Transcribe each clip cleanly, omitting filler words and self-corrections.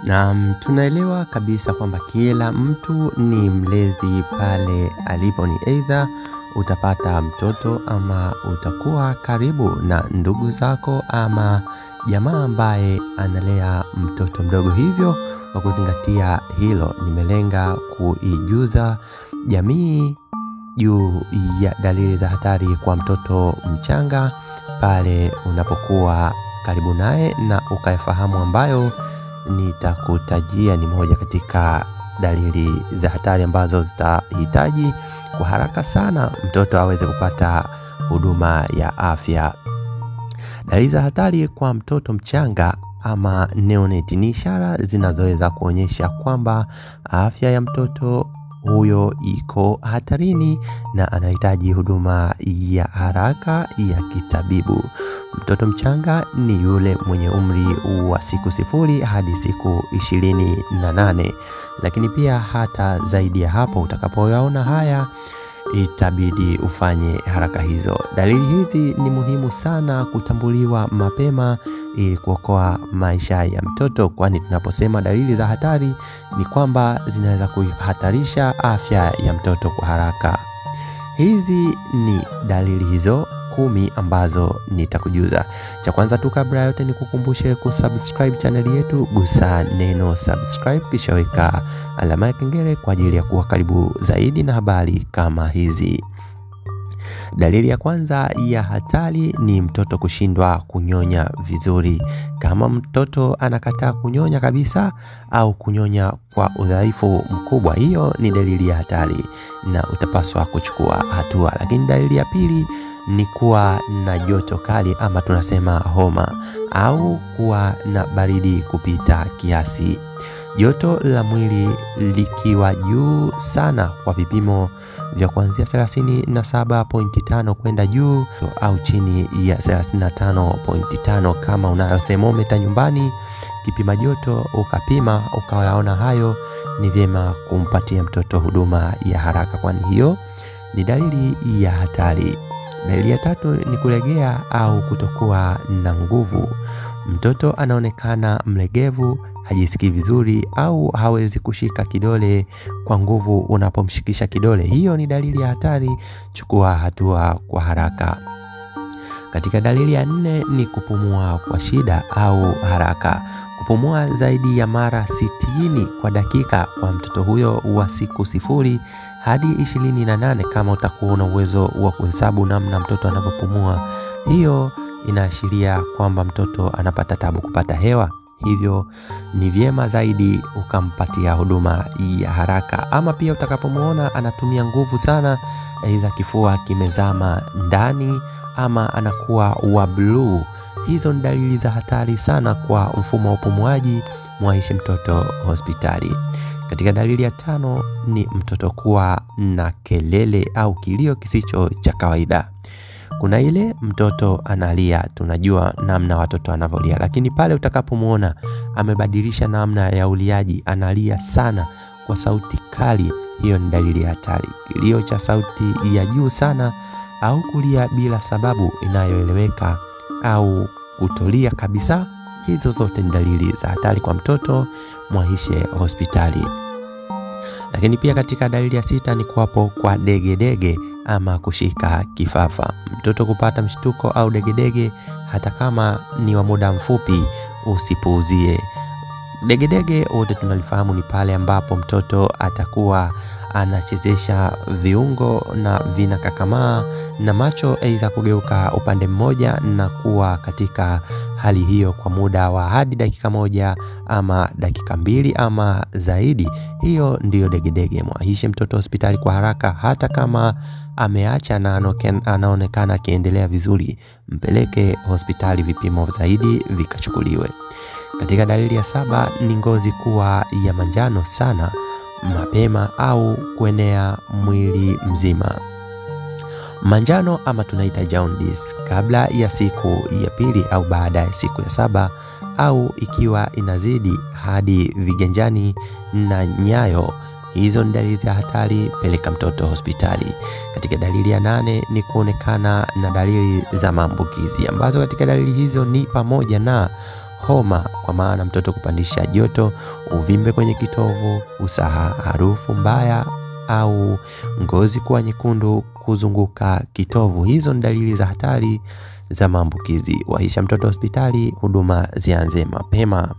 Na tunaelewa kabisa kwamba kila mtu ni mlezi pale alipo, ni either utapata mtoto ama utakuwa karibu na ndugu zako ama jamaa ambaye analea mtoto mdogo. Hivyo kwa kuzingatia hilo, nimelenga kuijuza jamii juu ya dalili za hatari kwa mtoto mchanga pale unapokuwa karibu naye, na ukafahamu ambayo nitakutajia ni moja katika dalili za hatari ambazo zitahitaji kwa haraka sana mtoto aweze kupata huduma ya afya. Dalili za hatari kwa mtoto mchanga ama neonate ni ishara zinazoweza kuonyesha kwamba afya ya mtoto huyo iko hatarini na anahitaji huduma ya haraka ya kitabibu. Mtoto mchanga ni yule mwenye umri wa siku 0 hadi siku 28, lakini pia hata zaidi ya hapo. Utakapoyaona haya, itabidi ufanye haraka hizo. Dalili hizi ni muhimu sana kutambuliwa mapema ili kuokoa maisha ya mtoto, kwani tunaposema dalili za hatari ni kwamba zinaweza kuhatarisha afya ya mtoto kwa haraka. Hizi ni dalili hizo 10 ambazo nitakujuza. Cha kwanza tu kabla yote ni kukumbushe kusubscribe channel yetu, gusa neno subscribe kisha weka alama ya kengele kwa ajili ya kuwa karibu zaidi na habari kama hizi. Dalili ya kwanza ya hatari ni mtoto kushindwa kunyonya vizuri. Kama mtoto anakataa kunyonya kabisa au kunyonya kwa udhaifu mkubwa, hiyo ni dalili ya hatari na utapaswa kuchukua hatua. Lakini dalili ya pili ni kuwa na joto kali ama tunasema homa, au kuwa na baridi kupita kiasi. Joto la mwili likiwa juu sana kwa vipimo vya kuanzia 37.5 kwenda juu au chini ya 35.5. Kama unayo thermometer nyumbani, kipima joto ukapima ukaona hayo, ni vyema kumpatia mtoto huduma ya haraka, kwani hiyo ni dalili ya hatari. Dalili ya tatu ni kulegea au kutokuwa na nguvu. Mtoto anaonekana mlegevu, hajisikii vizuri au hawezi kushika kidole kwa nguvu unapomshikisha kidole. Hiyo ni dalili ya hatari, chukua hatua kwa haraka. Katika dalili ya 4 ni kupumua kwa shida au haraka. Kupumua zaidi ya mara 60 kwa dakika kwa mtoto huyo wa siku 0 hadi 28. Kama utakuwa una uwezo wa kuhesabu namna mtoto anavyopumua, hiyo inaashiria kwamba mtoto anapata tabu kupata hewa. Hivyo ni vyema zaidi ukampatia huduma ya haraka. Ama pia utakapomuona anatumia nguvu sana, aidha kifua kimezama ndani ama anakuwa wa blue, hizo ni dalili za hatari sana kwa mfumo wa upumuaji. Mwaishe mtoto hospitali. Katika dalili ya 5 ni mtoto kuwa na kelele au kilio kisicho cha kawaida. Kuna ile mtoto analia, tunajua namna watoto wanavyolia, lakini pale utakapomuona amebadilisha namna ya uliaji, analia sana kwa sauti kali, hiyo ni dalili ya hatari. Kilio cha sauti ya juu sana au kulia bila sababu inayoeleweka au kutolia kabisa, hizo zote ni dalili za hatari kwa mtoto, mwaishe hospitali. Lakini pia katika dalili ya 6 ni kuwapo kwa degedege ama kushika kifafa. Mtoto kupata mshtuko au degedege hata kama ni wa muda mfupi, usipuuzie. Degedege wote tunalifahamu ni pale ambapo mtoto atakuwa anachezesha viungo na vinakakamaa na macho aidha kugeuka upande mmoja na kuwa katika hali hiyo kwa muda wa hadi dakika 1 ama dakika 2 ama zaidi. Hiyo ndiyo degedege. Mwahishe mtoto hospitali kwa haraka. Hata kama ameacha na anaonekana akiendelea vizuri, mpeleke hospitali, vipimo zaidi vikachukuliwe. Katika dalili ya 7 ni ngozi kuwa ya manjano sana mapema au kuenea mwili mzima. Manjano ama tunaita jaundice kabla ya siku ya 2 au baada ya siku ya 7, au ikiwa inazidi hadi viganjani na nyayo, hizo ni dalili za hatari, peleka mtoto hospitali. Katika dalili ya 8 ni kuonekana na dalili za maambukizi, ambazo katika dalili hizo ni pamoja na homa, kwa maana mtoto kupandisha joto, uvimbe kwenye kitovu, usaha, harufu mbaya au ngozi kuwa nyekundu kuzunguka kitovu. Hizo ni dalili za hatari za maambukizi. Wahisha mtoto hospitali, huduma zianze mapema.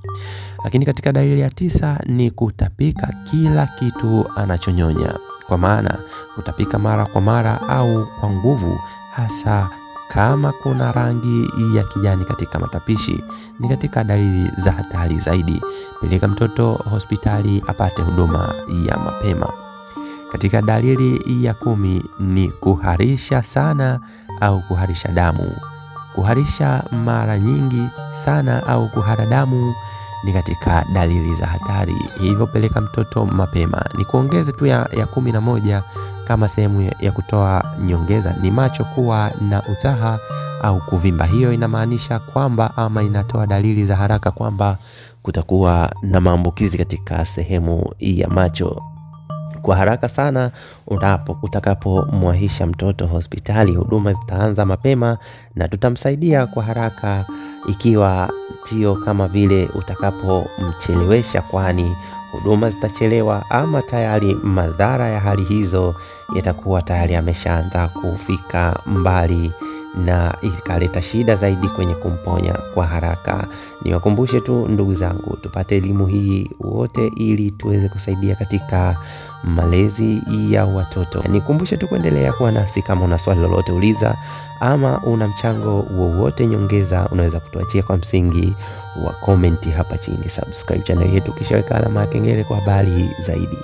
Lakini katika dalili ya 9 ni kutapika kila kitu anachonyonya, kwa maana kutapika mara kwa mara au kwa nguvu, hasa kama kuna rangi ya kijani katika matapishi, ni katika dalili za hatari zaidi. Peleka mtoto hospitali apate huduma ya mapema. Katika dalili ya 10 ni kuharisha sana au kuharisha damu. Kuharisha mara nyingi sana au kuhara damu ni katika dalili za hatari, hivyo peleka mtoto mapema. Ni kuongeze tu ya 11 kama sehemu ya kutoa nyongeza, ni macho kuwa na usaha au kuvimba. Hiyo inamaanisha kwamba ama inatoa dalili za haraka kwamba kutakuwa na maambukizi katika sehemu ya macho. Kwa haraka sana utakapomwahisha mtoto hospitali, huduma zitaanza mapema na tutamsaidia kwa haraka, ikiwa sio kama vile utakapomchelewesha, kwani huduma zitachelewa ama tayari madhara ya hali hizo yatakuwa tayari ameshaanza kufika mbali na ikaleta shida zaidi kwenye kumponya kwa haraka. Niwakumbushe tu ndugu zangu, tupate elimu hii wote ili tuweze kusaidia katika malezi ya watoto. Nikumbushe tu kuendelea kuwa nasi. Kama una swali lolote uliza, ama una mchango wowote nyongeza, unaweza kutuachia kwa msingi wa comment hapa chini. Subscribe channel yetu kisha weka alama ya kengele kwa habari zaidi.